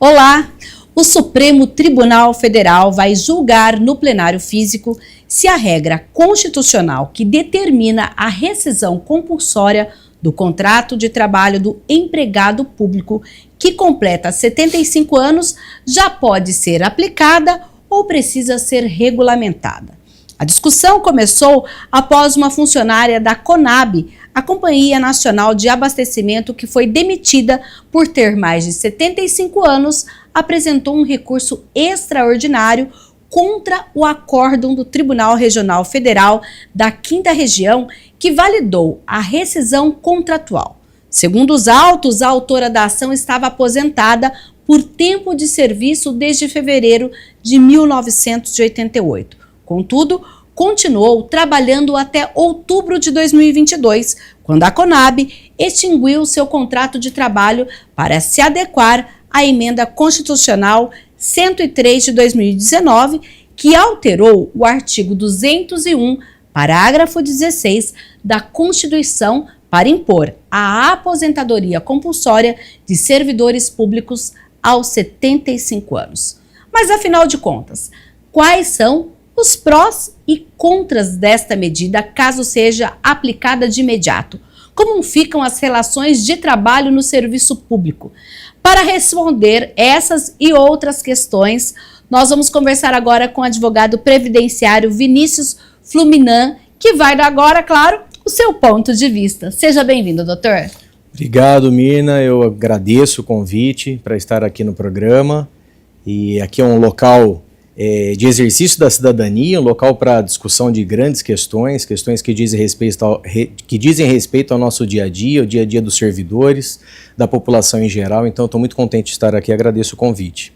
Olá! O Supremo Tribunal Federal vai julgar no plenário físico se a regra constitucional que determina a rescisão compulsória do contrato de trabalho do empregado público que completa 75 anos já pode ser aplicada ou precisa ser regulamentada. A discussão começou após uma funcionária da CONAB, a Companhia Nacional de Abastecimento, que foi demitida por ter mais de 75 anos, apresentou um recurso extraordinário contra o acórdão do Tribunal Regional Federal da 5ª Região, que validou a rescisão contratual. Segundo os autos, a autora da ação estava aposentada por tempo de serviço desde fevereiro de 1988. Contudo, continuou trabalhando até outubro de 2022, quando a CONAB extinguiu seu contrato de trabalho para se adequar à emenda constitucional 103 de 2019, que alterou o artigo 201, parágrafo 16 da Constituição para impor a aposentadoria compulsória de servidores públicos aos 75 anos. Mas, afinal de contas, quais são os prós e contras desta medida, caso seja aplicada de imediato? Como ficam as relações de trabalho no serviço público? Para responder essas e outras questões, nós vamos conversar agora com o advogado previdenciário Vinícius Fluminan, que vai dar agora, claro, o seu ponto de vista. Seja bem-vindo, doutor. Obrigado, Mirna. Eu agradeço o convite para estar aqui no programa. E aqui é um local de exercício da cidadania, um local para discussão de grandes questões que dizem respeito ao nosso dia a dia, o dia a dia dos servidores, da população em geral. Então, estou muito contente de estar aqui e agradeço o convite.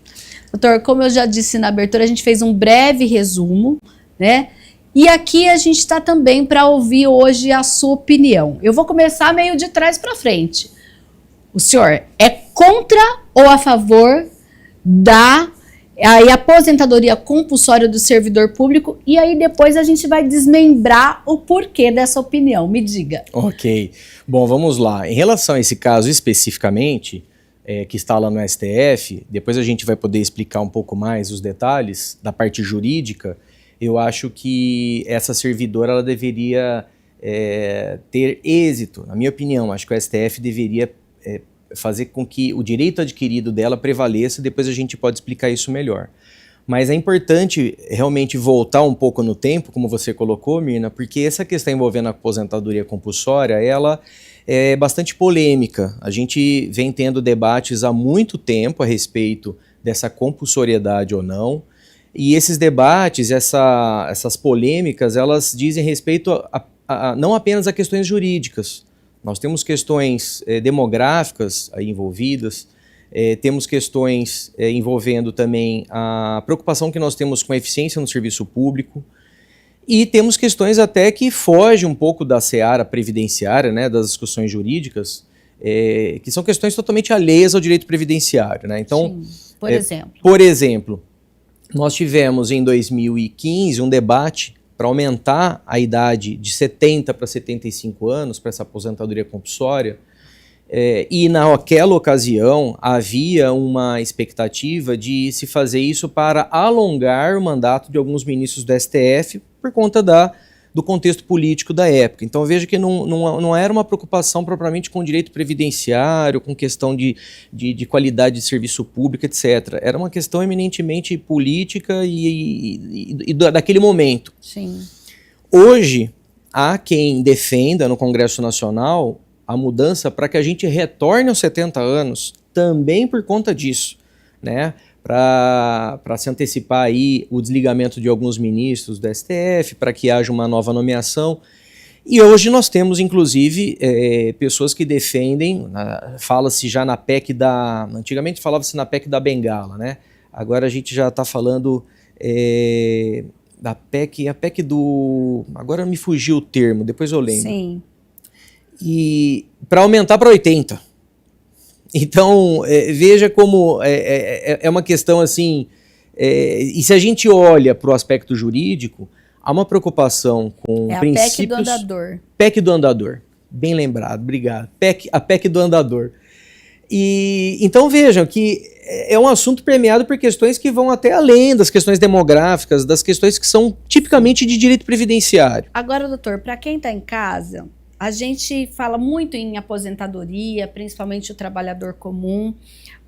Doutor, como eu já disse na abertura, a gente fez um breve resumo, né? E aqui a gente está também para ouvir hoje a sua opinião. Eu vou começar meio de trás para frente. O senhor é contra ou a favor da aposentadoria compulsória do servidor público? E aí depois a gente vai desmembrar o porquê dessa opinião. Me diga. Ok. Bom, vamos lá. Em relação a esse caso especificamente, que está lá no STF, depois a gente vai poder explicar um pouco mais os detalhes da parte jurídica. Eu acho que essa servidora ela deveria ter êxito, na minha opinião. Acho que o STF deveria fazer com que o direito adquirido dela prevaleça, depois a gente pode explicar isso melhor. Mas é importante realmente voltar um pouco no tempo, como você colocou, Mirna, porque essa questão envolvendo a aposentadoria compulsória, ela é bastante polêmica. A gente vem tendo debates há muito tempo a respeito dessa compulsoriedade ou não, e esses debates, essas polêmicas, elas dizem respeito não apenas a questões jurídicas. Nós temos questões demográficas aí envolvidas, temos questões envolvendo também a preocupação que nós temos com a eficiência no serviço público, e temos questões até que fogem um pouco da seara previdenciária, né, das discussões jurídicas, que são questões totalmente alheias ao direito previdenciário, né? Então, sim. Por por exemplo, nós tivemos em 2015 um debate para aumentar a idade de 70 para 75 anos para essa aposentadoria compulsória, e naquela ocasião havia uma expectativa de se fazer isso para alongar o mandato de alguns ministros do STF por conta do contexto político da época. Então veja que não era uma preocupação propriamente com o direito previdenciário, com questão de qualidade de serviço público, etc. Era uma questão eminentemente política e daquele momento. Sim. Hoje, há quem defenda no Congresso Nacional a mudança para que a gente retorne aos 70 anos, também por conta disso, né? Para se antecipar aí o desligamento de alguns ministros do STF, para que haja uma nova nomeação. E hoje nós temos, inclusive, pessoas que defendem, fala-se já na PEC antigamente falava-se na PEC da Bengala, né? Agora a gente já está falando da PEC, a PEC do... Agora me fugiu o termo, depois eu lembro. Sim. E para aumentar para 80. Então, veja como é uma questão assim, e se a gente olha para o aspecto jurídico, há uma preocupação com princípios... a PEC do andador. PEC do andador, bem lembrado, obrigado. A PEC do andador. E então vejam que é um assunto permeado por questões que vão até além das questões demográficas, das questões que são tipicamente de direito previdenciário. Agora, doutor, para quem está em casa, a gente fala muito em aposentadoria, principalmente o trabalhador comum,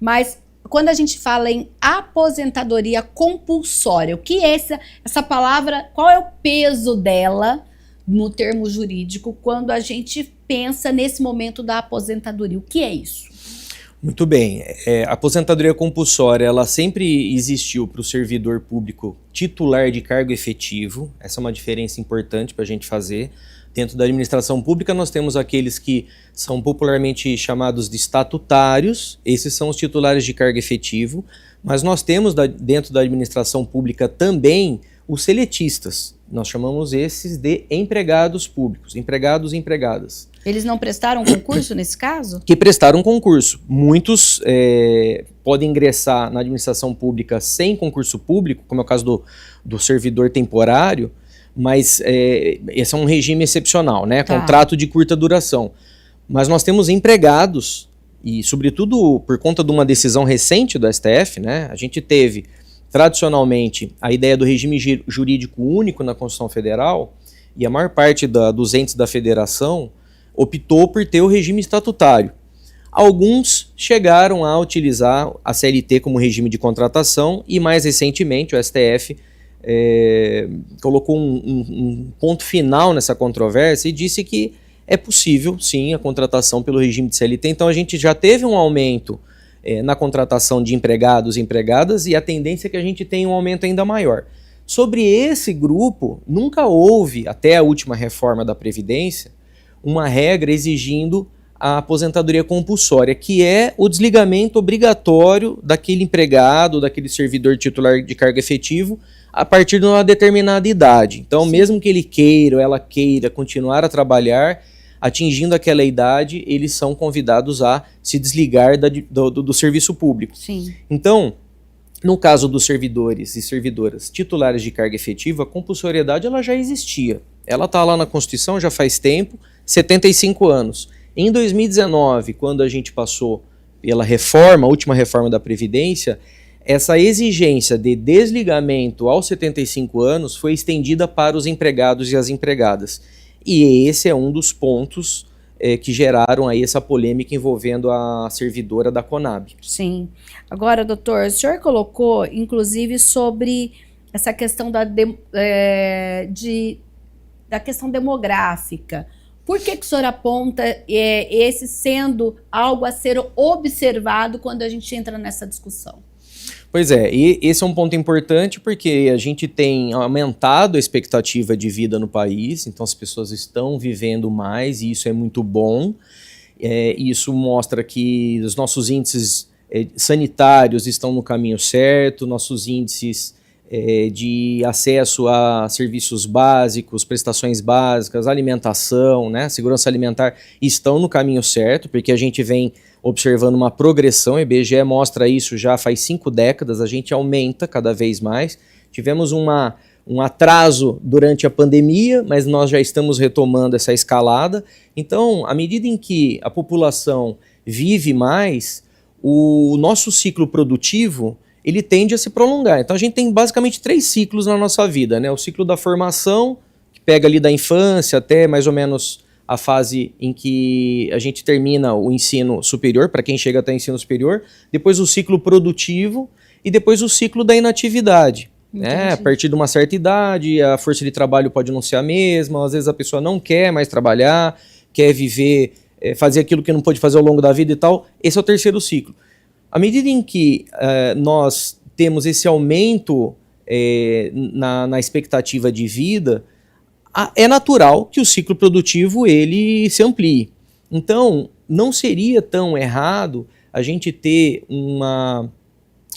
mas quando a gente fala em aposentadoria compulsória, o que é essa palavra, qual é o peso dela no termo jurídico quando a gente pensa nesse momento da aposentadoria? O que é isso? Muito bem. A aposentadoria compulsória, ela sempre existiu para o servidor público titular de cargo efetivo. Essa é uma diferença importante para a gente fazer. Dentro da administração pública, nós temos aqueles que são popularmente chamados de estatutários, esses são os titulares de cargo efetivo, mas nós temos dentro da administração pública também os seletistas. Nós chamamos esses de empregados públicos, empregados e empregadas. Eles não prestaram concurso nesse caso? Que prestaram concurso. Muitos podem ingressar na administração pública sem concurso público, como é o caso do servidor temporário, mas esse é um regime excepcional, né? Tá. Contrato de curta duração. Mas nós temos empregados, e sobretudo por conta de uma decisão recente do STF, né? A gente teve, tradicionalmente, a ideia do regime jurídico único na Constituição Federal, e a maior parte dos entes da federação optou por ter o regime estatutário. Alguns chegaram a utilizar a CLT como regime de contratação e, mais recentemente, o STF colocou um ponto final nessa controvérsia e disse que é possível, sim, a contratação pelo regime de CLT. Então, a gente já teve um aumento na contratação de empregados e empregadas e a tendência é que a gente tenha um aumento ainda maior. Sobre esse grupo, nunca houve, até a última reforma da Previdência, uma regra exigindo a aposentadoria compulsória, que é o desligamento obrigatório daquele empregado, daquele servidor titular de cargo efetivo, a partir de uma determinada idade. Então, mesmo que ele queira ou ela queira continuar a trabalhar, atingindo aquela idade, eles são convidados a se desligar do serviço público. Sim. Então, no caso dos servidores e servidoras titulares de carga efetiva, a compulsoriedade ela já existia. Ela está lá na Constituição já faz tempo, 75 anos. Em 2019, quando a gente passou pela reforma, a última reforma da Previdência, essa exigência de desligamento aos 75 anos foi estendida para os empregados e as empregadas. E esse é um dos pontos que geraram aí essa polêmica envolvendo a servidora da Conab. Sim. Agora, doutor, o senhor colocou, inclusive, sobre essa questão da questão demográfica. Por que o senhor aponta esse sendo algo a ser observado quando a gente entra nessa discussão? Pois é, e esse é um ponto importante porque a gente tem aumentado a expectativa de vida no país, então as pessoas estão vivendo mais e isso é muito bom. Isso mostra que os nossos índices sanitários estão no caminho certo, nossos índices de acesso a serviços básicos, prestações básicas, alimentação, né, segurança alimentar estão no caminho certo, porque a gente vem observando uma progressão, o IBGE mostra isso já faz 5 décadas, a gente aumenta cada vez mais. Tivemos um atraso durante a pandemia, mas nós já estamos retomando essa escalada. Então, à medida em que a população vive mais, o nosso ciclo produtivo ele tende a se prolongar. Então a gente tem basicamente 3 ciclos na nossa vida, né? O ciclo da formação, que pega ali da infância até mais ou menos a fase em que a gente termina o ensino superior, para quem chega até o ensino superior, depois o ciclo produtivo e depois o ciclo da inatividade. Né? A partir de uma certa idade, a força de trabalho pode não ser a mesma, às vezes a pessoa não quer mais trabalhar, quer viver, fazer aquilo que não pôde fazer ao longo da vida e tal. Esse é o 3º ciclo. À medida em que nós temos esse aumento na expectativa de vida, é natural que o ciclo produtivo ele se amplie. Então, não seria tão errado a gente ter uma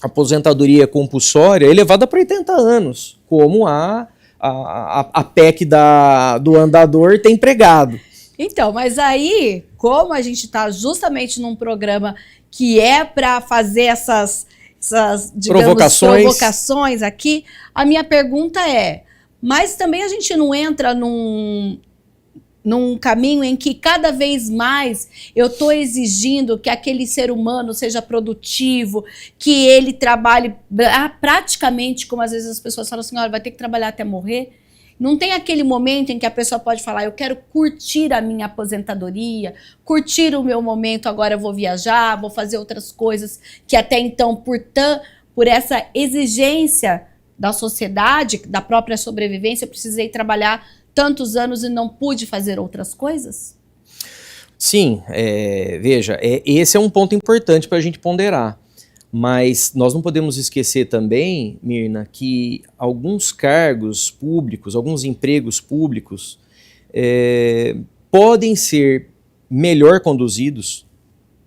aposentadoria compulsória elevada para 80 anos, como a PEC do andador tem pregado. Então, mas aí, como a gente está justamente num programa que é para fazer essas digamos, provocações aqui, a minha pergunta é, mas também a gente não entra num caminho em que cada vez mais eu estou exigindo que aquele ser humano seja produtivo, que ele trabalhe praticamente como às vezes as pessoas falam assim, olha, vai ter que trabalhar até morrer. Não tem aquele momento em que a pessoa pode falar, eu quero curtir a minha aposentadoria, curtir o meu momento, agora eu vou viajar, vou fazer outras coisas que até então, por essa exigência da sociedade, da própria sobrevivência, eu precisei trabalhar tantos anos e não pude fazer outras coisas? Sim, veja, esse é um ponto importante para a gente ponderar. Mas nós não podemos esquecer também, Mirna, que alguns cargos públicos, alguns empregos públicos podem ser melhor conduzidos,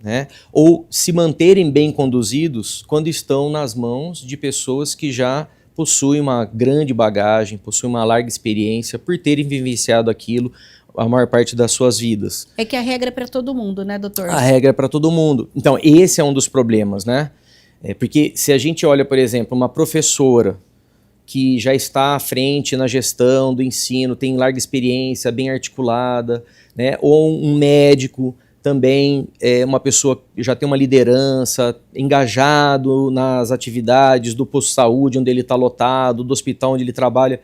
né, ou se manterem bem conduzidos quando estão nas mãos de pessoas que já possuem uma grande bagagem, possuem uma larga experiência por terem vivenciado aquilo a maior parte das suas vidas. É que a regra é para todo mundo, né, doutor? A regra é para todo mundo. Então, esse é um dos problemas, né? Porque se a gente olha, por exemplo, uma professora que já está à frente na gestão do ensino, tem larga experiência, bem articulada, né? Ou um médico também, uma pessoa que já tem uma liderança, engajado nas atividades do posto de saúde, onde ele está lotado, do hospital onde ele trabalha.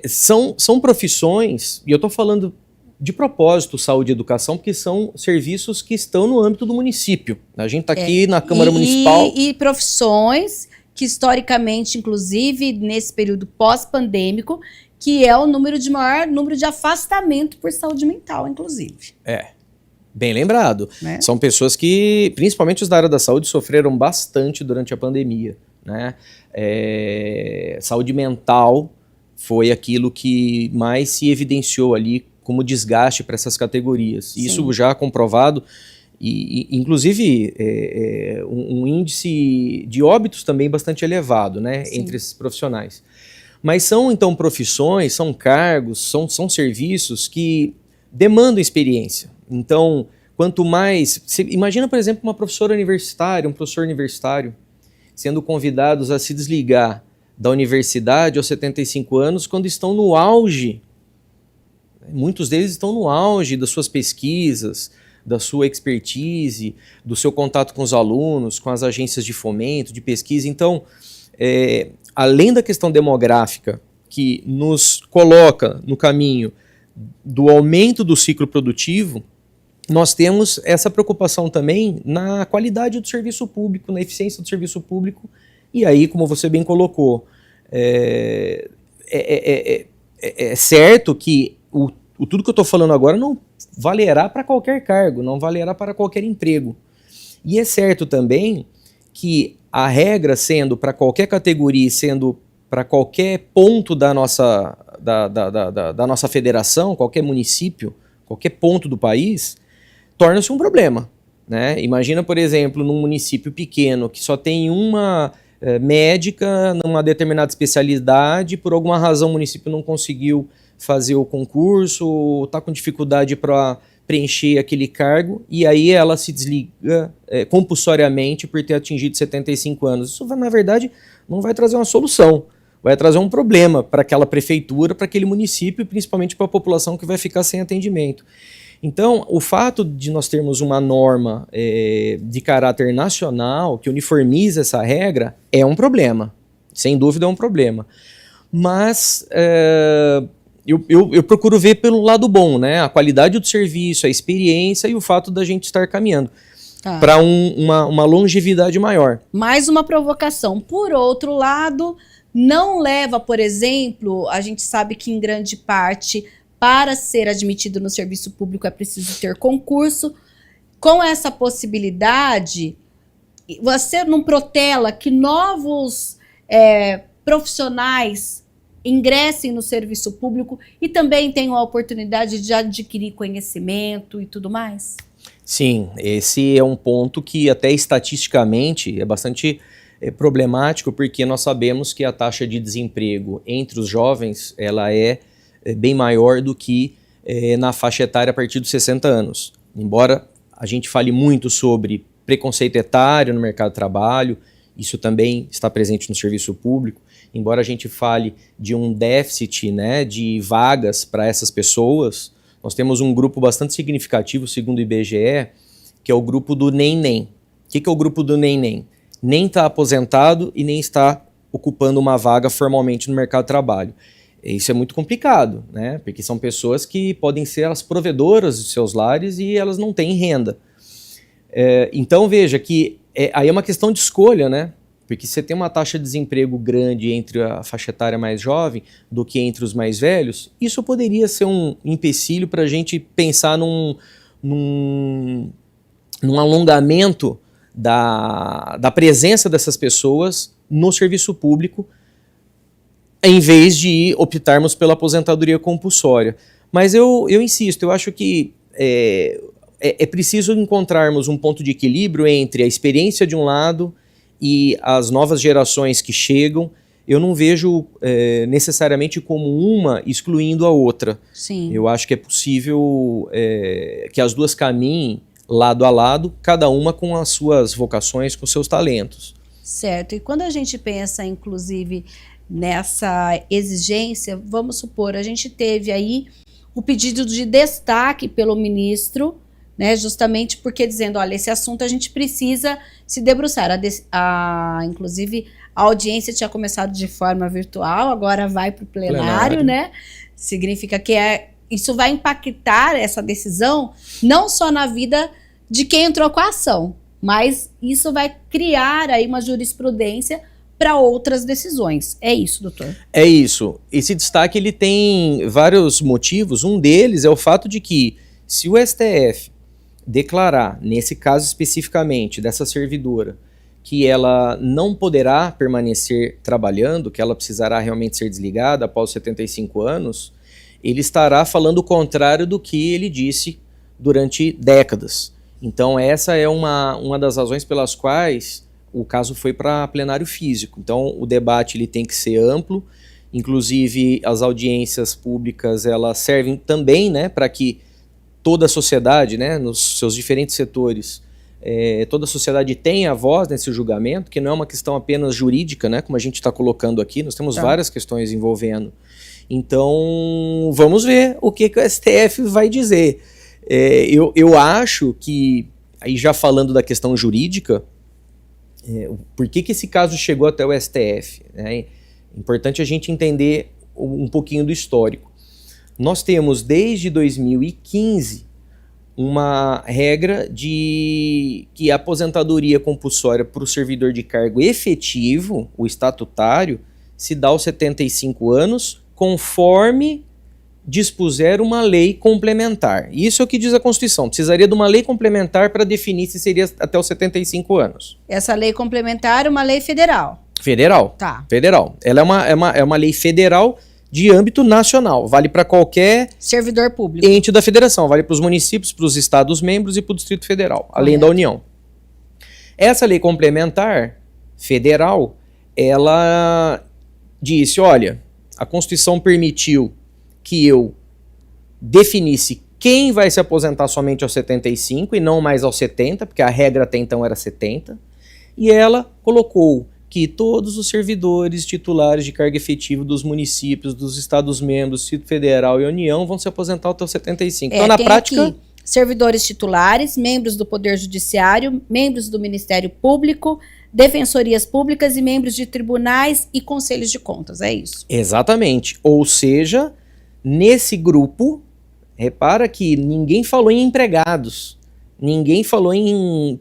São profissões, e eu estou falando de propósito, saúde e educação, porque são serviços que estão no âmbito do município. A gente está aqui na Câmara Municipal. E profissões que, historicamente, inclusive, nesse período pós-pandêmico, que é o maior número de afastamento por saúde mental, inclusive. Bem lembrado. Né? São pessoas que, principalmente os da área da saúde, sofreram bastante durante a pandemia, né? Saúde mental foi aquilo que mais se evidenciou ali como desgaste para essas categorias. Sim. Isso já comprovado, e inclusive um índice de óbitos também bastante elevado, né, entre esses profissionais. Mas são então profissões, são cargos, são serviços que demandam experiência. Então, quanto mais... imagina, por exemplo, uma professora universitária, um professor universitário, sendo convidados a se desligar da universidade aos 75 anos, quando estão no auge. Muitos deles estão no auge das suas pesquisas, da sua expertise, do seu contato com os alunos, com as agências de fomento, de pesquisa. Então, além da questão demográfica, que nos coloca no caminho do aumento do ciclo produtivo, nós temos essa preocupação também na qualidade do serviço público, na eficiência do serviço público. E aí, como você bem colocou, é certo que tudo que eu estou falando agora não valerá para qualquer cargo, não valerá para qualquer emprego. E é certo também que a regra sendo para qualquer categoria, sendo para qualquer ponto da nossa federação, qualquer município, qualquer ponto do país, torna-se um problema, né? Imagina, por exemplo, num município pequeno que só tem uma médica numa determinada especialidade, por alguma razão o município não conseguiu fazer o concurso, está com dificuldade para preencher aquele cargo, e aí ela se desliga compulsoriamente por ter atingido 75 anos. Isso, na verdade, não vai trazer uma solução, vai trazer um problema para aquela prefeitura, para aquele município, e principalmente para a população que vai ficar sem atendimento. Então, o fato de nós termos uma norma de caráter nacional que uniformiza essa regra é um problema, sem dúvida é um problema. Mas eu procuro ver pelo lado bom, né? A qualidade do serviço, a experiência e o fato da gente estar caminhando para uma longevidade maior. Mais uma provocação. Por outro lado, não leva, por exemplo, a gente sabe que em grande parte, para ser admitido no serviço público é preciso ter concurso. Com essa possibilidade, você não protela que novos profissionais ingressem no serviço público e também tenham a oportunidade de adquirir conhecimento e tudo mais? Sim, esse é um ponto que até estatisticamente é bastante problemático, porque nós sabemos que a taxa de desemprego entre os jovens ela é bem maior do que na faixa etária a partir dos 60 anos. Embora a gente fale muito sobre preconceito etário no mercado de trabalho, isso também está presente no serviço público, embora a gente fale de um déficit, né, de vagas para essas pessoas, nós temos um grupo bastante significativo, segundo o IBGE, que é o grupo do nem-nem. O que é o grupo do nem-nem? Nem está aposentado e nem está ocupando uma vaga formalmente no mercado de trabalho. Isso é muito complicado, né? Porque são pessoas que podem ser as provedoras dos seus lares e elas não têm renda. Então veja que aí é uma questão de escolha, né? Porque você tem uma taxa de desemprego grande entre a faixa etária mais jovem do que entre os mais velhos, isso poderia ser um empecilho para a gente pensar num alongamento da presença dessas pessoas no serviço público, em vez de optarmos pela aposentadoria compulsória. Mas eu insisto, eu acho que é preciso encontrarmos um ponto de equilíbrio entre a experiência de um lado e as novas gerações que chegam. Eu não vejo necessariamente como uma excluindo a outra. Sim. Eu acho que é possível que as duas caminhem lado a lado, cada uma com as suas vocações, com seus talentos. Certo. E quando a gente pensa, inclusive, nessa exigência, vamos supor, a gente teve aí o pedido de destaque pelo ministro, né, justamente porque dizendo, olha, esse assunto a gente precisa se debruçar. Inclusive, a audiência tinha começado de forma virtual, agora vai para o plenário, né? Significa que isso vai impactar essa decisão não só na vida de quem entrou com a ação, mas isso vai criar aí uma jurisprudência para outras decisões. É isso, doutor? É isso. Esse destaque ele tem vários motivos. Um deles é o fato de que, se o STF declarar, nesse caso especificamente, dessa servidora, que ela não poderá permanecer trabalhando, que ela precisará realmente ser desligada após os 75 anos, ele estará falando o contrário do que ele disse durante décadas. Então essa é uma das razões pelas quais o caso foi para plenário físico. Então o debate ele tem que ser amplo, inclusive as audiências públicas elas servem também, né, para que toda a sociedade, né, nos seus diferentes setores, toda a sociedade tenha voz nesse julgamento, que não é uma questão apenas jurídica, né, como a gente está colocando aqui, nós temos várias questões envolvendo. Então, vamos ver o que o STF vai dizer. Eu acho que, aí já falando da questão jurídica, por que esse caso chegou até o STF? É importante a gente entender um pouquinho do histórico. Nós temos desde 2015 uma regra de que a aposentadoria compulsória para o servidor de cargo efetivo, o estatutário, se dá aos 75 anos, conforme dispuser uma lei complementar. Isso é o que diz a Constituição. Precisaria de uma lei complementar para definir se seria até os 75 anos. Essa lei complementar é uma lei federal? Federal. Tá. Federal. Ela é uma lei federal de âmbito nacional, vale para qualquer servidor público, ente da federação, vale para os municípios, para os estados membros e para o Distrito Federal, além da União. Essa lei complementar federal, ela disse, olha, a Constituição permitiu que eu definisse quem vai se aposentar somente aos 75 e não mais aos 70, porque a regra até então era 70, e ela colocou que todos os servidores titulares de cargo efetivo dos municípios, dos estados-membros, Distrito Federal e União vão se aposentar até os 75. Então, na prática... Aqui, servidores titulares, membros do Poder Judiciário, membros do Ministério Público, defensorias públicas e membros de tribunais e conselhos de contas, é isso? Exatamente. Ou seja, nesse grupo, repara que ninguém falou em empregados, ninguém falou em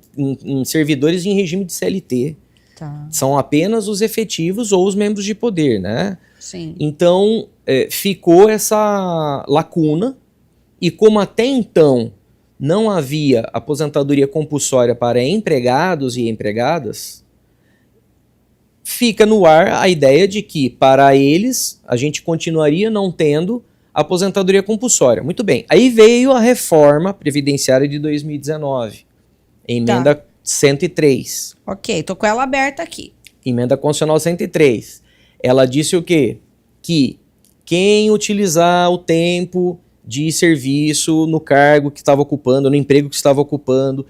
servidores em regime de CLT. Tá. São apenas os efetivos ou os membros de poder, né? Sim. Então, ficou essa lacuna, e como até então não havia aposentadoria compulsória para empregados e empregadas, fica no ar a ideia de que, para eles, a gente continuaria não tendo aposentadoria compulsória. Muito bem. Aí veio a reforma previdenciária de 2019, emenda 103. Ok, tô com ela aberta aqui. Emenda Constitucional 103. Ela disse o quê? Que quem utilizar o tempo de serviço no cargo que estava ocupando, no emprego que estava ocupando,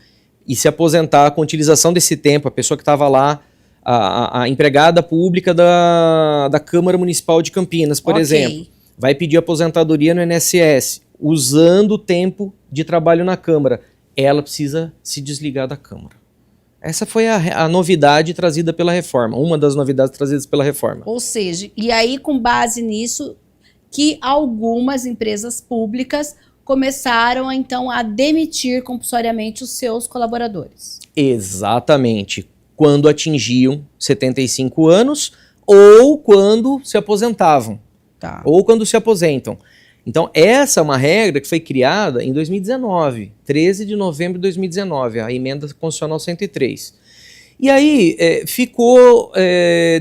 e se aposentar com a utilização desse tempo, a pessoa que estava lá, a empregada pública da Câmara Municipal de Campinas, por exemplo, vai pedir aposentadoria no INSS. usando o tempo de trabalho na Câmara, ela precisa se desligar da Câmara. Essa foi a novidade trazida pela reforma, uma das novidades trazidas pela reforma. Ou seja, e aí com base nisso que algumas empresas públicas começaram então a demitir compulsoriamente os seus colaboradores. Exatamente. Quando atingiam 75 anos ou quando se aposentavam. Tá. Ou quando se aposentam. Então, essa é uma regra que foi criada em 2019, 13 de novembro de 2019, a emenda constitucional 103. E aí ficou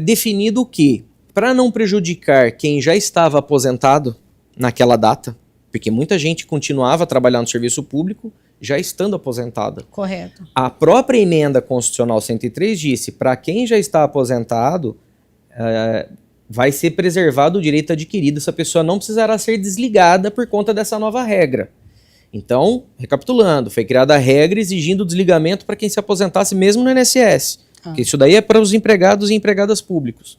definido o quê? Para não prejudicar quem já estava aposentado naquela data, porque muita gente continuava a trabalhar no serviço público já estando aposentada. Correto. A própria emenda constitucional 103 disse, para quem já está aposentado, vai ser preservado o direito adquirido, essa pessoa não precisará ser desligada por conta dessa nova regra. Então, recapitulando, foi criada a regra exigindo o desligamento para quem se aposentasse mesmo no INSS, porque isso daí é para os empregados e empregadas públicos.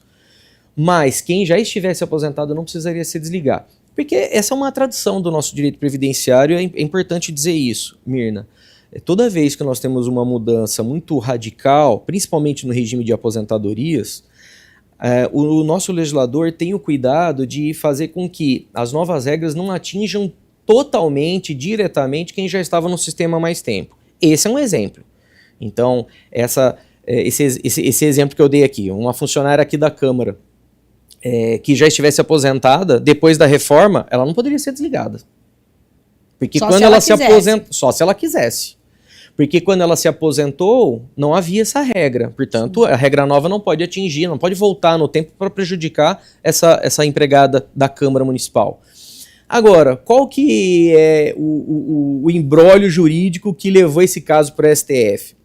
Mas quem já estivesse aposentado não precisaria se desligar. Porque essa é uma tradição do nosso direito previdenciário, é importante dizer isso, Mirna. Toda vez que nós temos uma mudança muito radical, principalmente no regime de aposentadorias, o nosso legislador tem o cuidado de fazer com que as novas regras não atinjam totalmente, diretamente, quem já estava no sistema há mais tempo. Esse é um exemplo. Então, esse exemplo que eu dei aqui, uma funcionária aqui da Câmara, que já estivesse aposentada, depois da reforma, ela não poderia ser desligada. Porque quando ela se aposentou, só se ela quisesse. Porque quando ela se aposentou, não havia essa regra. Portanto, a regra nova não pode atingir, não pode voltar no tempo para prejudicar essa empregada da Câmara Municipal. Agora, qual que é o imbróglio jurídico que levou esse caso para o STF?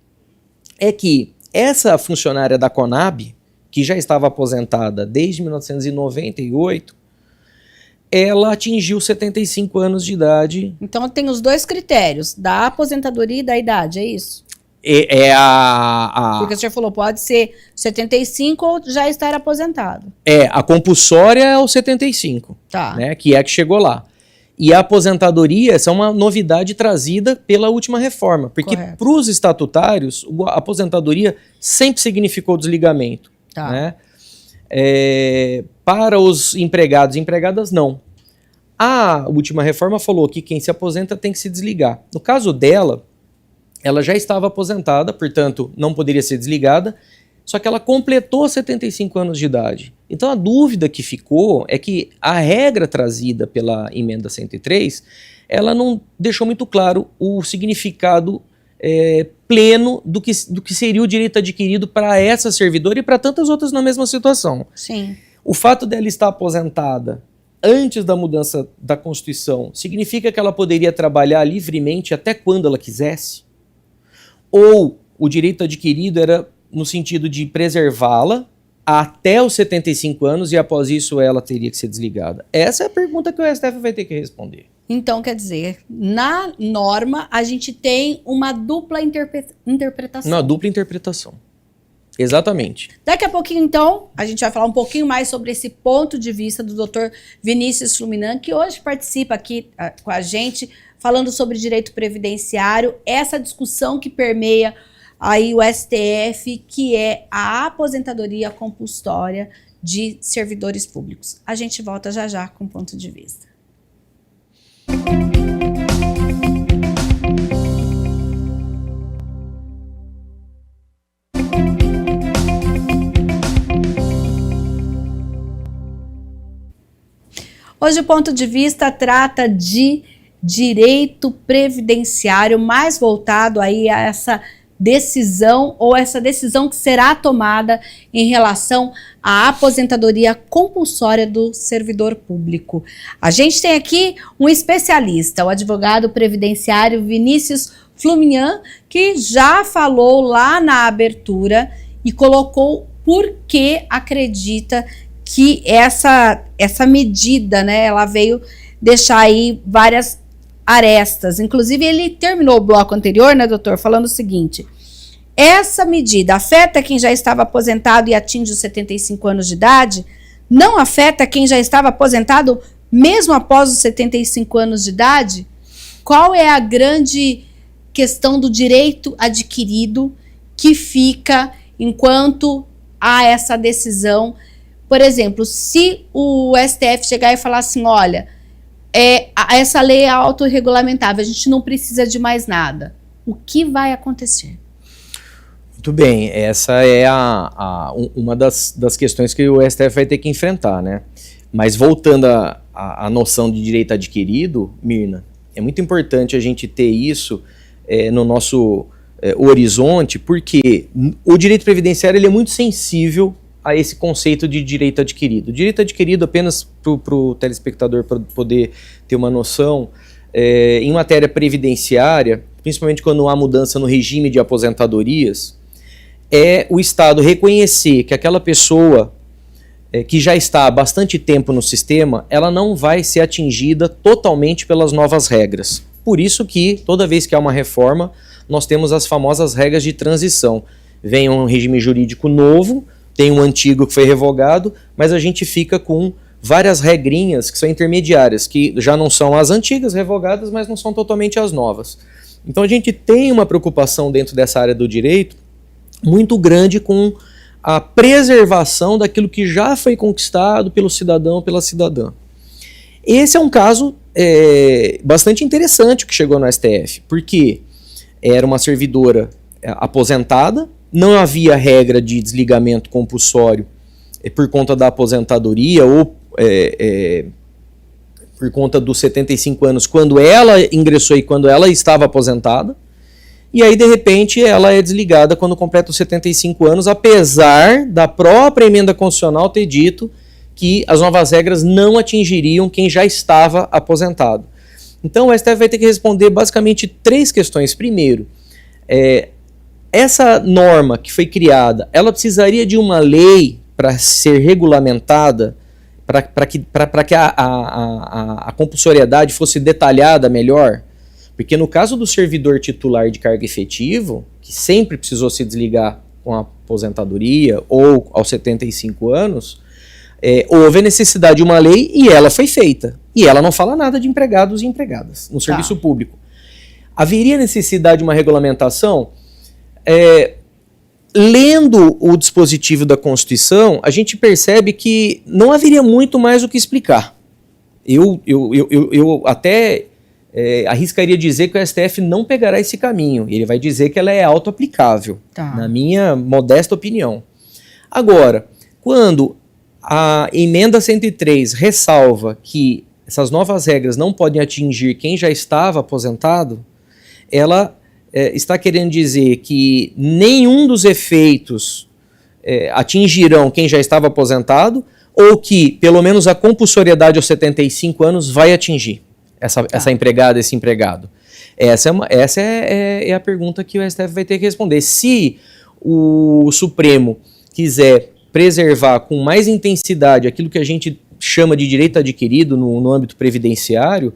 É que essa funcionária da Conab, que já estava aposentada desde 1998, ela atingiu 75 anos de idade. Então tem os dois critérios, da aposentadoria e da idade, é isso? Porque o senhor falou, pode ser 75 ou já estar aposentado. A compulsória é o 75, tá. Né, que é a que chegou lá. E a aposentadoria, essa é uma novidade trazida pela última reforma, porque para os estatutários, a aposentadoria sempre significou desligamento. Tá. Né? Para os empregados e empregadas, não. A última reforma falou que quem se aposenta tem que se desligar. No caso dela, ela já estava aposentada, portanto, não poderia ser desligada, só que ela completou 75 anos de idade. Então, a dúvida que ficou é que a regra trazida pela emenda 103, ela não deixou muito claro o significado pleno do que seria o direito adquirido para essa servidora e para tantas outras na mesma situação. Sim. O fato dela estar aposentada antes da mudança da Constituição significa que ela poderia trabalhar livremente até quando ela quisesse? Ou o direito adquirido era no sentido de preservá-la até os 75 anos e após isso ela teria que ser desligada? Essa é a pergunta que o STF vai ter que responder. Então, quer dizer, na norma a gente tem uma dupla interpretação. Uma dupla interpretação. Exatamente. Daqui a pouquinho, então, a gente vai falar um pouquinho mais sobre esse ponto de vista do Dr. Vinícius Fluminan, que hoje participa aqui com a gente, falando sobre direito previdenciário, essa discussão que permeia aí o STF, que é a aposentadoria compulsória de servidores públicos. A gente volta já já com o ponto de vista. Hoje o ponto de vista trata de direito previdenciário, mais voltado aí a essa decisão ou essa decisão que será tomada em relação à aposentadoria compulsória do servidor público. A gente tem aqui um especialista, o advogado previdenciário Vinícius Fluminan, que já falou lá na abertura e colocou por que acredita que essa medida, né, ela veio deixar aí várias arestas. Inclusive, ele terminou o bloco anterior, né, doutor, falando o seguinte: essa medida afeta quem já estava aposentado e atinge os 75 anos de idade? Não afeta quem já estava aposentado mesmo após os 75 anos de idade? Qual é a grande questão do direito adquirido que fica enquanto há essa decisão? Por exemplo, se o STF chegar e falar assim, olha, essa lei é autorregulamentável, a gente não precisa de mais nada, o que vai acontecer? Muito bem, essa é uma das questões que o STF vai ter que enfrentar, né? Mas voltando à noção de direito adquirido, Mirna, é muito importante a gente ter isso no nosso horizonte, porque o direito previdenciário ele é muito sensível a esse conceito de direito adquirido. O direito adquirido, apenas para o telespectador poder ter uma noção, em matéria previdenciária, principalmente quando há mudança no regime de aposentadorias, é o Estado reconhecer que aquela pessoa que já está há bastante tempo no sistema, ela não vai ser atingida totalmente pelas novas regras. Por isso que, toda vez que há uma reforma, nós temos as famosas regras de transição. Vem um regime jurídico novo, tem um antigo que foi revogado, mas a gente fica com várias regrinhas que são intermediárias, que já não são as antigas revogadas, mas não são totalmente as novas. Então a gente tem uma preocupação dentro dessa área do direito muito grande com a preservação daquilo que já foi conquistado pelo cidadão, pela cidadã. Esse é um caso bastante interessante que chegou no STF, porque era uma servidora aposentada, não havia regra de desligamento compulsório por conta da aposentadoria ou por conta dos 75 anos, quando ela ingressou e quando ela estava aposentada. E aí, de repente, ela é desligada quando completa os 75 anos, apesar da própria emenda constitucional ter dito que as novas regras não atingiriam quem já estava aposentado. Então, o STF vai ter que responder basicamente 3 questões. Primeiro, essa norma que foi criada, ela precisaria de uma lei para ser regulamentada, para que a compulsoriedade fosse detalhada melhor? Porque no caso do servidor titular de cargo efetivo, que sempre precisou se desligar com a aposentadoria ou aos 75 anos, houve a necessidade de uma lei e ela foi feita. E ela não fala nada de empregados e empregadas no serviço público. Haveria necessidade de uma regulamentação? Lendo o dispositivo da Constituição, a gente percebe que não haveria muito mais o que explicar. Eu até arriscaria dizer que o STF não pegará esse caminho. Ele vai dizer que ela é auto-aplicável, na minha modesta opinião. Agora, quando a emenda 103 ressalva que essas novas regras não podem atingir quem já estava aposentado, ela está querendo dizer que nenhum dos efeitos atingirão quem já estava aposentado, ou que pelo menos a compulsoriedade aos 75 anos vai atingir essa empregada, esse empregado. Essa é a pergunta que o STF vai ter que responder. Se o Supremo quiser preservar com mais intensidade aquilo que a gente chama de direito adquirido no âmbito previdenciário,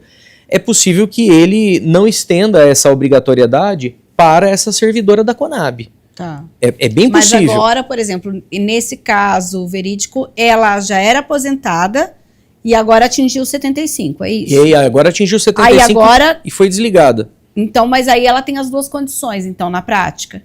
é possível que ele não estenda essa obrigatoriedade para essa servidora da Conab. É bem possível. Mas agora, por exemplo, nesse caso verídico, ela já era aposentada e agora atingiu 75, é isso? E aí agora atingiu 75 e foi desligada. Então, mas aí ela tem as 2 condições, então, na prática.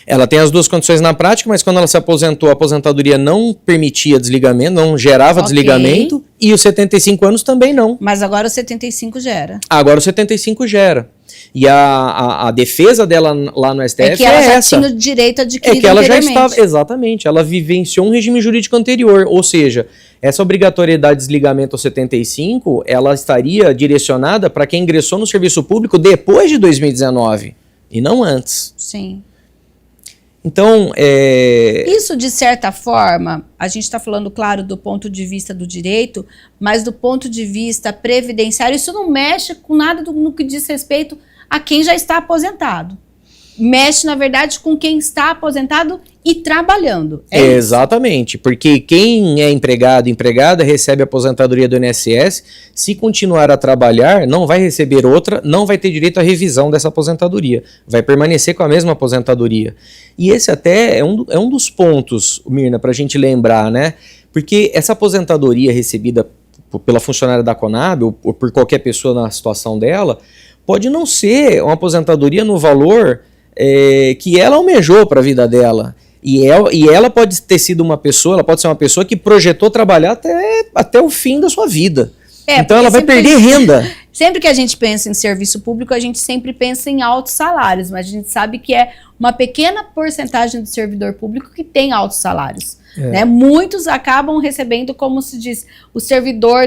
Ela tem as 2 condições na prática, mas quando ela se aposentou, a aposentadoria não permitia desligamento, não gerava desligamento, e os 75 anos também não. Mas agora o 75 gera. Agora o 75 gera. E a defesa dela lá no STF que ela já tinha o direito adquirido. É que ela já estava, exatamente, ela vivenciou um regime jurídico anterior, ou seja, essa obrigatoriedade de desligamento aos 75, ela estaria direcionada para quem ingressou no serviço público depois de 2019, e não antes. Sim. Então, isso, de certa forma, a gente está falando, claro, do ponto de vista do direito, mas do ponto de vista previdenciário, isso não mexe com nada no que diz respeito a quem já está aposentado. Mexe, na verdade, com quem está aposentado e trabalhando. Exatamente, porque quem é empregado, empregada, recebe a aposentadoria do INSS, se continuar a trabalhar, não vai receber outra, não vai ter direito à revisão dessa aposentadoria, vai permanecer com a mesma aposentadoria. E esse até é um dos pontos, Mirna, para a gente lembrar, né? Porque essa aposentadoria recebida pela funcionária da Conab ou por qualquer pessoa na situação dela, pode não ser uma aposentadoria no valor que ela almejou para a vida dela. E ela pode ter sido uma pessoa, ela pode ser uma pessoa que projetou trabalhar até o fim da sua vida. Então ela vai perder renda. Sempre que a gente pensa em serviço público, a gente sempre pensa em altos salários, mas a gente sabe que é uma pequena porcentagem do servidor público que tem altos salários. Né? Muitos acabam recebendo, como se diz, o servidor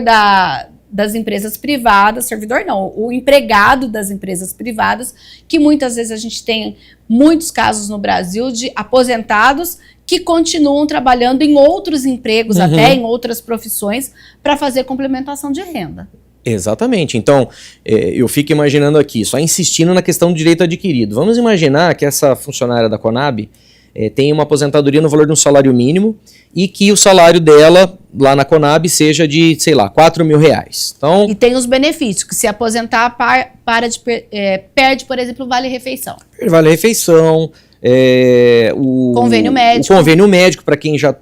das empresas privadas, servidor não, o empregado das empresas privadas, que muitas vezes a gente tem muitos casos no Brasil de aposentados que continuam trabalhando em outros empregos, até em outras profissões, para fazer complementação de renda. Exatamente. Então, eu fico imaginando aqui, só insistindo na questão do direito adquirido. Vamos imaginar que essa funcionária da Conab tem uma aposentadoria no valor de um salário mínimo e que o salário dela lá na Conab seja de, sei lá, R$4.000. Então, e tem os benefícios, que se aposentar perde, por exemplo, o vale-refeição. Vale-refeição, o convênio médico. O convênio médico, para quem já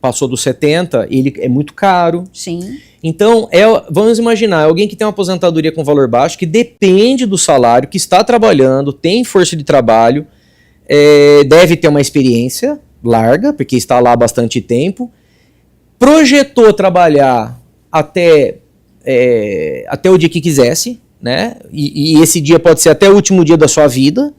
passou dos 70, ele é muito caro. Sim. Então, vamos imaginar, alguém que tem uma aposentadoria com valor baixo, que depende do salário, que está trabalhando, tem força de trabalho, deve ter uma experiência larga, porque está lá há bastante tempo, projetou trabalhar até o dia que quisesse, né? E esse dia pode ser até o último dia da sua vida,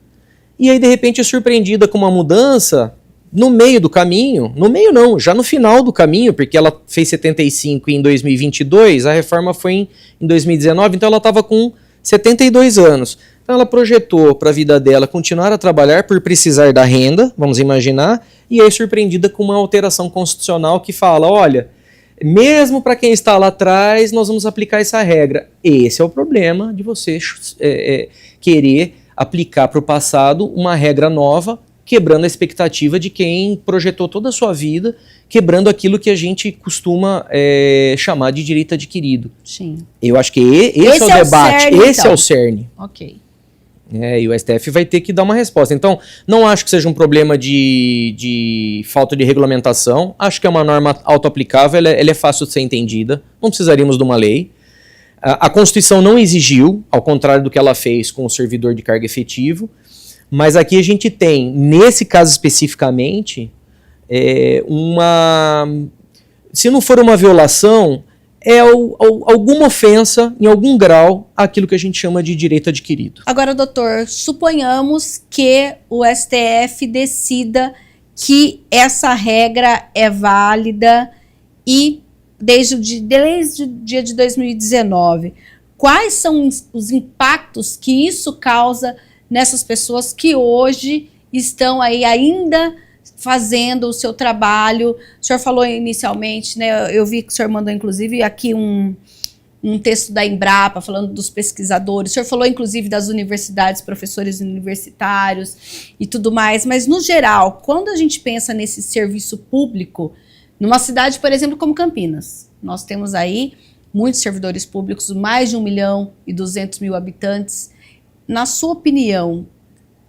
e aí de repente é surpreendida com uma mudança no meio do caminho, no meio não, já no final do caminho, porque ela fez 75 em 2022, a reforma foi em 2019, então ela estava com 72 anos. Então ela projetou para a vida dela continuar a trabalhar por precisar da renda, vamos imaginar, e aí surpreendida com uma alteração constitucional que fala, olha, mesmo para quem está lá atrás, nós vamos aplicar essa regra. Esse é o problema de você querer aplicar para o passado uma regra nova, quebrando a expectativa de quem projetou toda a sua vida, quebrando aquilo que a gente costuma chamar de direito adquirido. Sim. Eu acho que esse é o debate, cerne, esse então. é o cerne. Ok. E o STF vai ter que dar uma resposta. Então, não acho que seja um problema de falta de regulamentação, acho que é uma norma auto-aplicável, ela é fácil de ser entendida, não precisaríamos de uma lei. A Constituição não exigiu, ao contrário do que ela fez com o servidor de cargo efetivo, mas aqui a gente tem, nesse caso especificamente, se não for uma violação, alguma ofensa, em algum grau, àquilo que a gente chama de direito adquirido. Agora, doutor, suponhamos que o STF decida que essa regra é válida e desde o dia de 2019, quais são os impactos que isso causa nessas pessoas que hoje estão aí ainda fazendo o seu trabalho? O senhor falou inicialmente, né? Eu vi que o senhor mandou, inclusive, aqui um texto da Embrapa falando dos pesquisadores. O senhor falou, inclusive, das universidades, professores universitários e tudo mais. Mas, no geral, quando a gente pensa nesse serviço público, numa cidade, por exemplo, como Campinas, nós temos aí muitos servidores públicos, mais de 1.200.000 habitantes. Na sua opinião,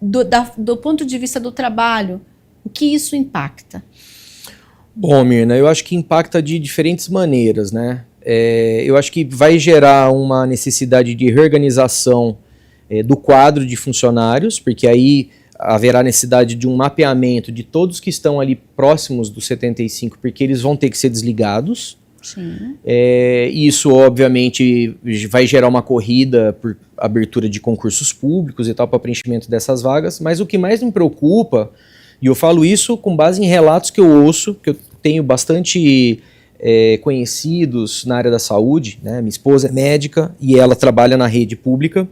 do ponto de vista do trabalho, o que isso impacta? Bom, Mirna, eu acho que impacta de diferentes maneiras, né? Eu acho que vai gerar uma necessidade de reorganização do quadro de funcionários, porque aí haverá necessidade de um mapeamento de todos que estão ali próximos dos 75, porque eles vão ter que ser desligados. Sim. Isso, obviamente, vai gerar uma corrida por abertura de concursos públicos e tal, para preenchimento dessas vagas, mas o que mais me preocupa, e eu falo isso com base em relatos que eu ouço, que eu tenho bastante conhecidos na área da saúde, né? Minha esposa é médica e ela trabalha na rede pública.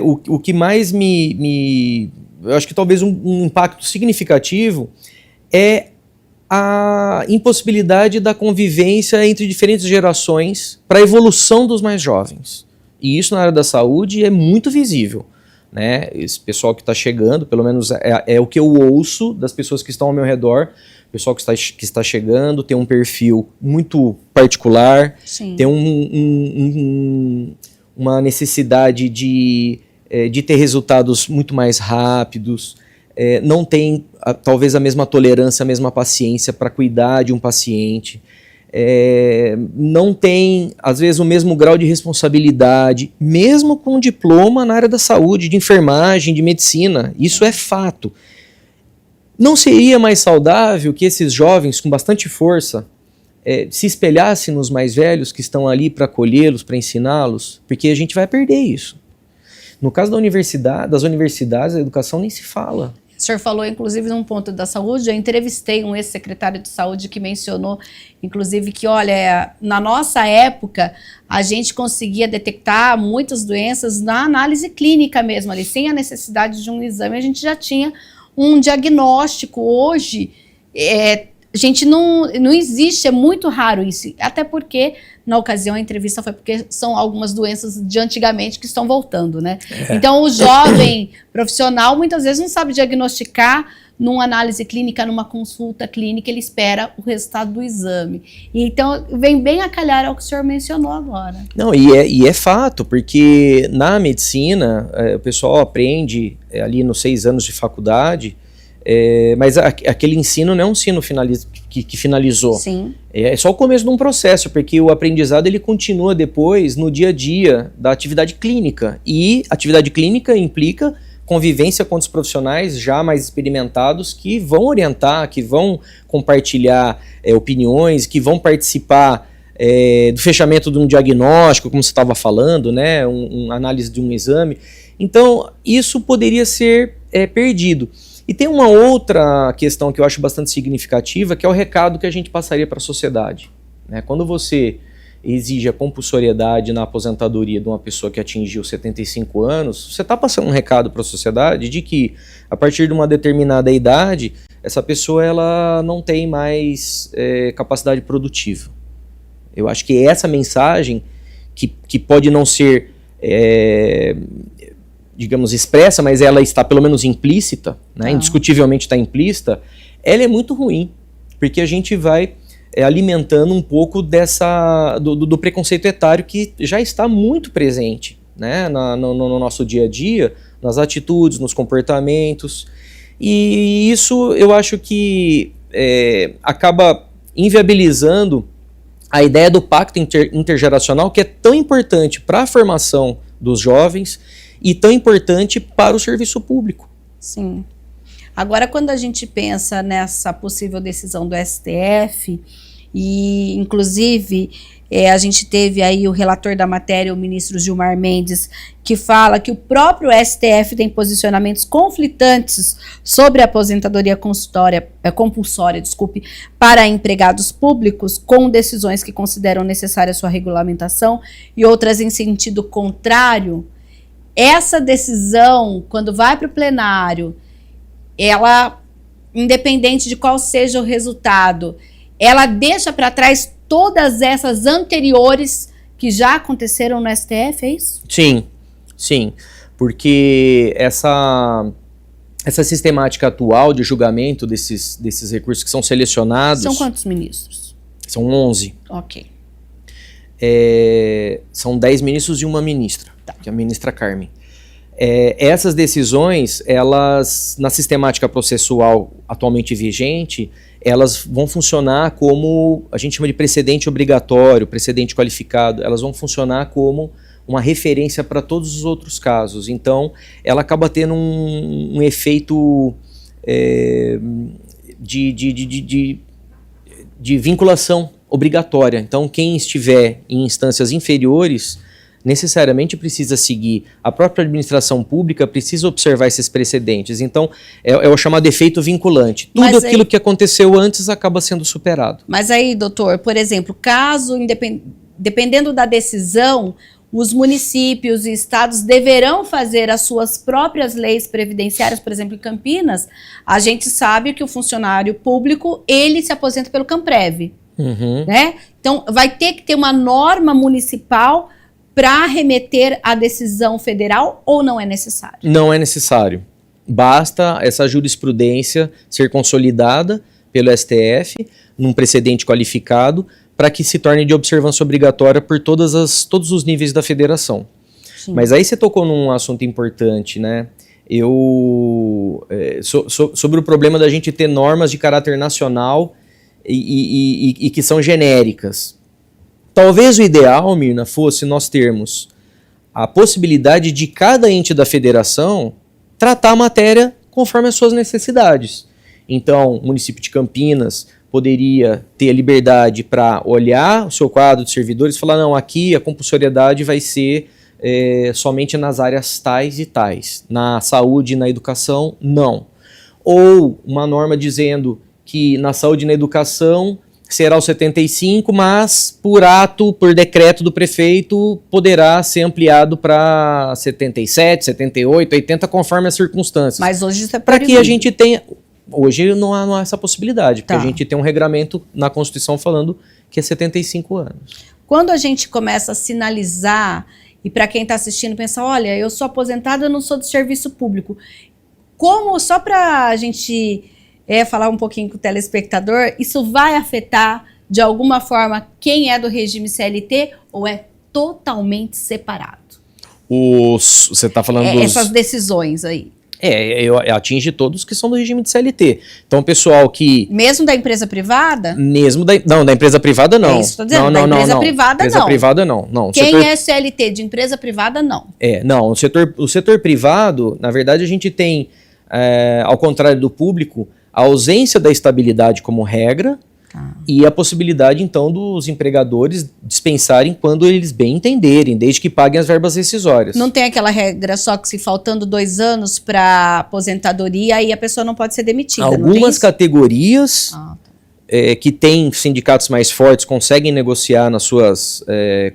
O que mais eu acho que talvez um impacto significativo é a impossibilidade da convivência entre diferentes gerações para a evolução dos mais jovens. E isso na área da saúde é muito visível, né? Esse pessoal que está chegando, pelo menos é o que eu ouço das pessoas que estão ao meu redor, o pessoal que está chegando tem um perfil muito particular, Sim. tem uma necessidade de ter resultados muito mais rápidos, não tem talvez a mesma tolerância, a mesma paciência para cuidar de um paciente. não tem, às vezes, o mesmo grau de responsabilidade, mesmo com diploma na área da saúde, de enfermagem, de medicina. Isso é fato. Não seria mais saudável que esses jovens, com bastante força, se espelhassem nos mais velhos que estão ali para acolhê-los, para ensiná-los? Porque a gente vai perder isso. No caso das universidades, a educação nem se fala. O senhor falou, inclusive, num ponto da saúde, eu entrevistei um ex-secretário de saúde que mencionou, inclusive, que, olha, na nossa época, a gente conseguia detectar muitas doenças na análise clínica mesmo, ali, sem a necessidade de um exame, a gente já tinha um diagnóstico. Hoje, a gente não existe, é muito raro isso, até porque, na ocasião, a entrevista foi porque são algumas doenças de antigamente que estão voltando, né? Então, o jovem profissional, muitas vezes, não sabe diagnosticar numa análise clínica, numa consulta clínica, ele espera o resultado do exame. Então, vem bem a calhar ao que o senhor mencionou agora. Não, e é fato, porque na medicina, o pessoal aprende ali nos 6 anos de faculdade, mas aquele ensino não é um ensino que finalizou. Sim. É só o começo de um processo, porque o aprendizado ele continua depois no dia a dia da atividade clínica. E atividade clínica implica convivência com os profissionais já mais experimentados que vão orientar, que vão compartilhar opiniões, que vão participar do fechamento de um diagnóstico, como você estava falando, né, uma análise de um exame. Então, isso poderia ser perdido. E tem uma outra questão que eu acho bastante significativa, que é o recado que a gente passaria para a sociedade, né? Quando você exige a compulsoriedade na aposentadoria de uma pessoa que atingiu 75 anos, você está passando um recado para a sociedade de que, a partir de uma determinada idade, essa pessoa ela não tem mais capacidade produtiva. Eu acho que essa mensagem, que pode não ser digamos, expressa, mas ela está pelo menos implícita, né? Indiscutivelmente está implícita, ela é muito ruim, porque a gente vai alimentando um pouco do preconceito etário que já está muito presente, né? No nosso dia a dia, nas atitudes, nos comportamentos, e isso eu acho que acaba inviabilizando a ideia do pacto intergeracional, que é tão importante para a formação dos jovens e tão importante para o serviço público. Sim. Agora, quando a gente pensa nessa possível decisão do STF, e inclusive a gente teve aí o relator da matéria, o ministro Gilmar Mendes, que fala que o próprio STF tem posicionamentos conflitantes sobre a aposentadoria compulsória, para empregados públicos, com decisões que consideram necessária sua regulamentação e outras em sentido contrário. Essa decisão, quando vai para o plenário, ela, independente de qual seja o resultado, ela deixa para trás todas essas anteriores que já aconteceram no STF, é isso? Sim, sim, porque essa sistemática atual de julgamento desses recursos que são selecionados... São quantos ministros? São 11. Ok. São 10 ministros e uma ministra, que é a ministra Carmen. Essas decisões, elas, na sistemática processual atualmente vigente, elas vão funcionar como, a gente chama de precedente obrigatório, precedente qualificado, elas vão funcionar como uma referência para todos os outros casos. Então, ela acaba tendo um efeito de vinculação obrigatória. Então, quem estiver em instâncias inferiores necessariamente precisa seguir. A própria administração pública precisa observar esses precedentes. Então, é o chamado efeito vinculante. Tudo aquilo que aconteceu antes acaba sendo superado. Mas aí, doutor, por exemplo, caso, dependendo da decisão, os municípios e estados deverão fazer as suas próprias leis previdenciárias. Por exemplo, em Campinas, a gente sabe que o funcionário público, ele se aposenta pelo Camprev. Né? Então, vai ter que ter uma norma municipal para remeter à decisão federal, ou não é necessário? Não é necessário. Basta essa jurisprudência ser consolidada pelo STF, num precedente qualificado, para que se torne de observância obrigatória por todos os níveis da federação. Sim. Mas aí você tocou num assunto importante, né? Sobre o problema da gente ter normas de caráter nacional e que são genéricas. Talvez o ideal, Mirna, fosse nós termos a possibilidade de cada ente da federação tratar a matéria conforme as suas necessidades. Então, o município de Campinas poderia ter a liberdade para olhar o seu quadro de servidores e falar, não, aqui a compulsoriedade vai ser somente nas áreas tais e tais. Na saúde e na educação, não. Ou uma norma dizendo que na saúde e na educação será o 75, mas por decreto do prefeito, poderá ser ampliado para 77, 78, 80, conforme as circunstâncias. Mas hoje isso é para que a gente tenha... Hoje não há essa possibilidade, porque a gente tem um regramento na Constituição falando que é 75 anos. Quando a gente começa a sinalizar, e para quem está assistindo, pensa, olha, eu sou aposentado, eu não sou do serviço público. Como, só para a gente falar um pouquinho com o telespectador, isso vai afetar, de alguma forma, quem é do regime CLT ou é totalmente separado? Você está falando dos... Essas decisões aí. Atinge todos que são do regime de CLT. Então, o pessoal que... Mesmo da empresa privada? Não, da empresa privada não. É isso que eu tô dizendo, da empresa privada empresa privada não. Quem é CLT de empresa privada, não. Não, o setor privado, na verdade, a gente tem, ao contrário do público, a ausência da estabilidade como regra e a possibilidade, então, dos empregadores dispensarem quando eles bem entenderem, desde que paguem as verbas rescisórias. Não tem aquela regra só que se faltando 2 anos para aposentadoria, aí a pessoa não pode ser demitida. Algumas categorias que têm sindicatos mais fortes conseguem negociar nas suas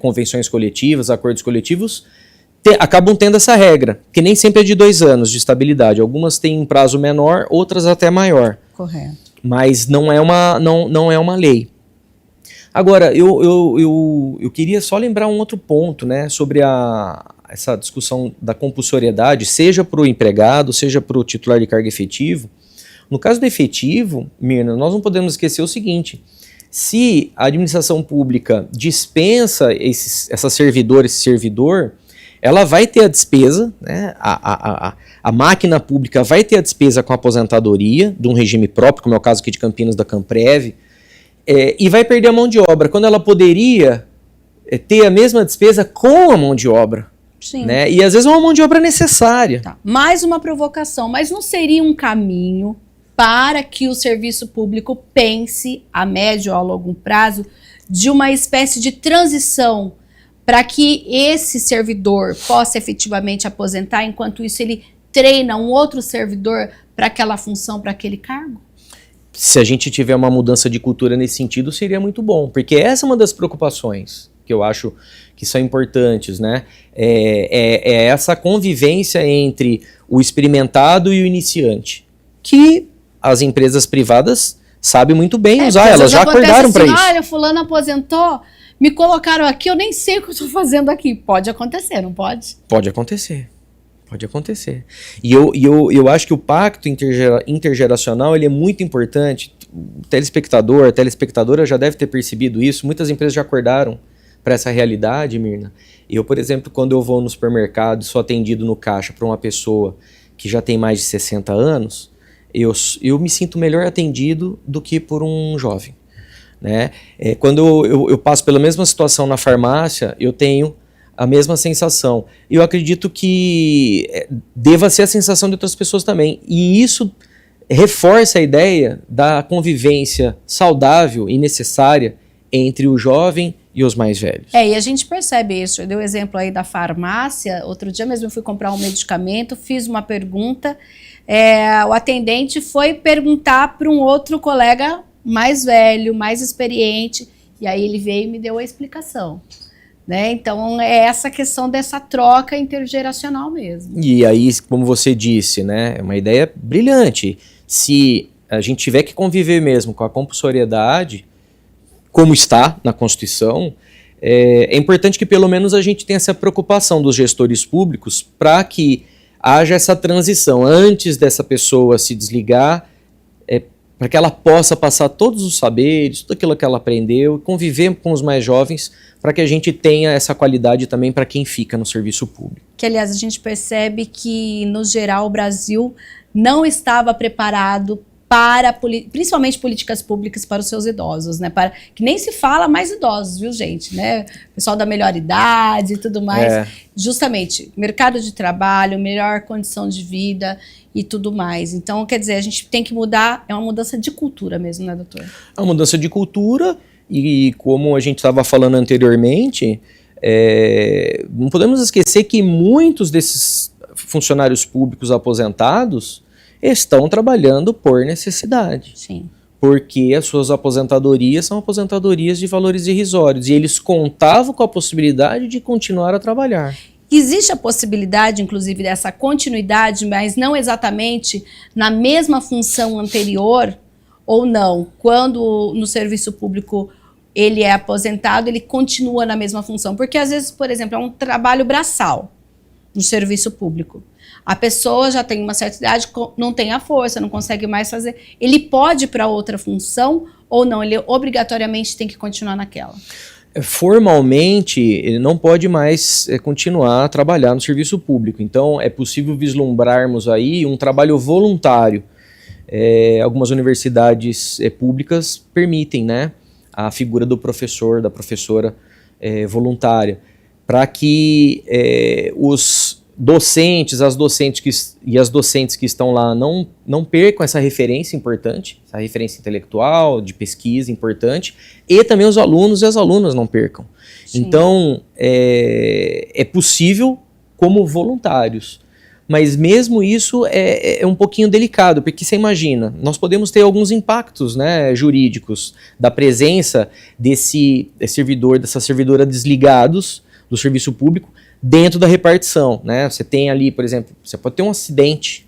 convenções coletivas, acordos coletivos, acabam tendo essa regra, que nem sempre é de 2 anos de estabilidade. Algumas têm um prazo menor, outras até maior. Correto. Mas não é uma lei. Agora, eu queria só lembrar um outro ponto, né, sobre essa discussão da compulsoriedade, seja para o empregado, seja para o titular de cargo efetivo. No caso do efetivo, Mirna, nós não podemos esquecer o seguinte: se a administração pública dispensa essa servidor, esse servidor, ela vai ter a despesa, né? A máquina pública vai ter a despesa com a aposentadoria, de um regime próprio, como é o caso aqui de Campinas da Camprev, e vai perder a mão de obra, quando ela poderia ter a mesma despesa com a mão de obra. Sim. Né? E às vezes é uma mão de obra necessária. Tá. Mais uma provocação, mas não seria um caminho para que o serviço público pense, a médio ou a longo prazo, de uma espécie de transição para que esse servidor possa efetivamente aposentar, enquanto isso ele treina um outro servidor para aquela função, para aquele cargo? Se a gente tiver uma mudança de cultura nesse sentido, seria muito bom, porque essa é uma das preocupações que eu acho que são importantes, né? É essa convivência entre o experimentado e o iniciante, que as empresas privadas sabem muito bem usar, elas já acordaram para isso. Olha, fulano aposentou, me colocaram aqui, eu nem sei o que eu estou fazendo aqui. Pode acontecer, não pode? Pode acontecer. Pode acontecer. E eu acho que o pacto intergeracional ele é muito importante. O telespectador, a telespectadora já deve ter percebido isso. Muitas empresas já acordaram para essa realidade, Mirna. Eu, por exemplo, quando eu vou no supermercado e sou atendido no caixa por uma pessoa que já tem mais de 60 anos, eu me sinto melhor atendido do que por um jovem. Né? Quando eu passo pela mesma situação na farmácia, eu tenho a mesma sensação. Eu acredito que deva ser a sensação de outras pessoas também. E isso reforça a ideia da convivência saudável e necessária entre o jovem e os mais velhos. E a gente percebe isso. Eu dei o exemplo aí da farmácia. Outro dia mesmo eu fui comprar um medicamento, fiz uma pergunta, o atendente foi perguntar para um outro colega mais velho, mais experiente, e aí ele veio e me deu a explicação. Né? Então é essa questão dessa troca intergeracional mesmo. E aí, como você disse, né, é uma ideia brilhante. Se a gente tiver que conviver mesmo com a compulsoriedade, como está na Constituição, é importante que pelo menos a gente tenha essa preocupação dos gestores públicos para que haja essa transição antes dessa pessoa se desligar, para que ela possa passar todos os saberes, tudo aquilo que ela aprendeu, conviver com os mais jovens, para que a gente tenha essa qualidade também para quem fica no serviço público. Que, aliás, a gente percebe que, no geral, o Brasil não estava preparado para, principalmente políticas públicas para os seus idosos, né? Que nem se fala mais idosos, viu, gente? Né? Pessoal da melhor idade e tudo mais. Justamente, mercado de trabalho, melhor condição de vida e tudo mais. Então, quer dizer, a gente tem que mudar, é uma mudança de cultura mesmo, né, doutor? É uma mudança de cultura e como a gente estava falando anteriormente, não podemos esquecer que muitos desses funcionários públicos aposentados estão trabalhando por necessidade. Sim. Porque as suas aposentadorias são aposentadorias de valores irrisórios. E eles contavam com a possibilidade de continuar a trabalhar. Existe a possibilidade, inclusive, dessa continuidade, mas não exatamente na mesma função anterior ou não? Quando no serviço público ele é aposentado, ele continua na mesma função. Porque às vezes, por exemplo, é um trabalho braçal no serviço público. A pessoa já tem uma certa idade, não tem a força, não consegue mais fazer. Ele pode ir para outra função ou não? Ele obrigatoriamente tem que continuar naquela? Formalmente, ele não pode mais continuar a trabalhar no serviço público. Então, é possível vislumbrarmos aí um trabalho voluntário. Algumas universidades públicas permitem, né, a figura do professor, da professora voluntária, para que os docentes, as docentes que estão lá não percam essa referência importante, essa referência intelectual, de pesquisa importante, e também os alunos e as alunas não percam. Sim. Então, é possível como voluntários, mas mesmo isso é um pouquinho delicado, porque você imagina, nós podemos ter alguns impactos, né, jurídicos da presença desse servidor, dessa servidora desligados do serviço público, dentro da repartição, né? Você tem ali, por exemplo, você pode ter um acidente,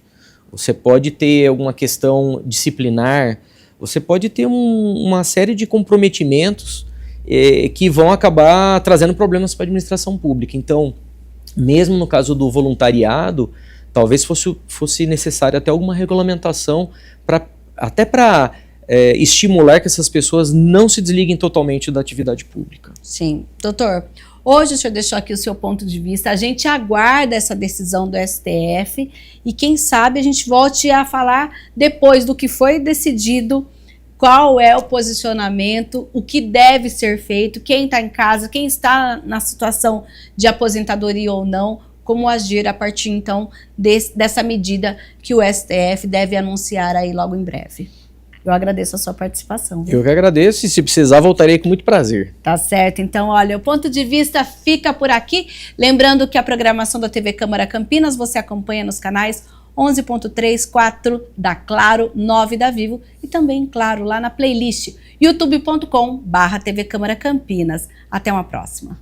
você pode ter alguma questão disciplinar, você pode ter uma série de comprometimentos que vão acabar trazendo problemas para a administração pública. Então, mesmo no caso do voluntariado, talvez fosse necessário até alguma regulamentação até para estimular que essas pessoas não se desliguem totalmente da atividade pública. Sim. Doutor, hoje o senhor deixou aqui o seu ponto de vista, a gente aguarda essa decisão do STF e quem sabe a gente volte a falar depois do que foi decidido, qual é o posicionamento, o que deve ser feito, quem está em casa, quem está na situação de aposentadoria ou não, como agir a partir então dessa medida que o STF deve anunciar aí logo em breve. Eu agradeço a sua participação. Eu que agradeço e se precisar voltarei com muito prazer. Tá certo. Então, olha, o ponto de vista fica por aqui. Lembrando que a programação da TV Câmara Campinas você acompanha nos canais 11.3, 4 da Claro, 9 da Vivo e também, claro, lá na playlist youtube.com/TV Câmara Campinas. Até uma próxima.